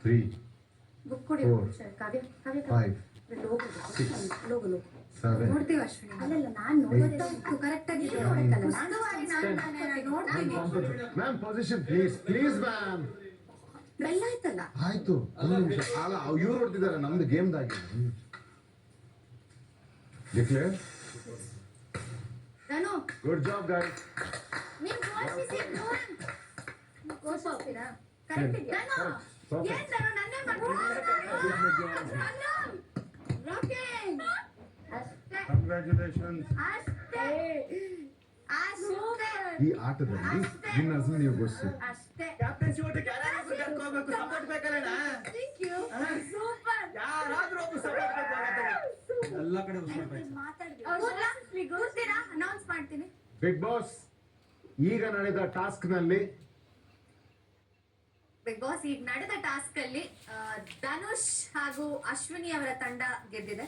3, book ಕೊಡಿ 4, ಕಾವ್ಯ ಕಾವ್ಯ 5, logo 6, logo 7, ನೋಡ್ತೀವಿ ಅಶ್ವಿನಿ ಅಲ್ಲಲ್ಲ ನಾನು ನೋಡೋದಾಯ್ತು ಕರೆಕ್ಟ್ ಆಗಿ ನೋಡ್ತೀನಿ ಮ್ಯಾಮ್ ಪೊಸಿಷನ್ ಪ್ಲೀಸ್ ಮ್ಯಾಮ್. ಬೆಲ್ಲ ಆಯ್ತಲ್ಲ ಆಯ್ತು ಒಂದು ನಿಮಿಷ. ಅಲ್ಲ ಇವ್ರು ಹೊಡ್ತಿದ್ದಾರೆ ನಮ್ದು ಗೇಮ್ದಾಗಿ. ಡಿಕ್ಲೇರ್. ನಾನು ಗುಡ್ ಜಾಬ್ ಗಾಯ್ಸ್. ನೀವು ಘೋಷಿಸಿ ಘೋಷಿಸ್ತೀರಾ ಸರಿ. ಕರೆಕ್ಟ್ ಇದೆಯಾ Perfect. ಏನ್ ನಾನು ನನ್ನೇ ಮಾಡ್ತೀನಿ ರಾಕಿಂಗ್ ಅಷ್ಟೇ ಕಂಗ್ರ್ಯಾಚುಲೇಷನ್ಸ್. ಅಷ್ಟೇ ಅಷ್ಟೇ ಈ ಆಟದಲ್ಲಿ ವಿನ್ನರ್ಸ್ ನೀವು ಘೋಷಿಸಿ. ಅಷ್ಟೇ ಕ್ಯಾಪ್ಟನ್ಸಿ ಓಟಕ್ಕೆ ಯಾರಾದ್ರೂ ಕರ್ಕೋಬೇಕು, ಸಪೋರ್ಟ್ ಬೇಕಲ್ಲ. ಥ್ಯಾಂಕ್ ಯು ಸೂಪರ್ ಯಾರಾದ್ರೂ ಒಬ್ಬ ಸಪೋರ್ಟ್ ಬೇಕಾಗತ್ತೆ. ಎಲ್ಲ ಕಡೆ ಮಾತಾಡ್ತೀವಿ ಕೂರ್ತೀರಾ ಅನೌನ್ಸ್ ಮಾಡ್ತೀನಿ ಬಿಗ್ ಬಾಸ್ ಈಗ ನಡೆದ ಟಾಸ್ಕ್ ನಲ್ಲಿ ಬಿಗ್ ಬಾಸ್ ಈಗ ನಡೆದ ಟಾಸ್ಕ್ ಅಲ್ಲಿ ಧನುಷ್ ಹಾಗೂ ಅಶ್ವಿನಿ ಅವರ ತಂಡ ಗೆದ್ದಿದೆ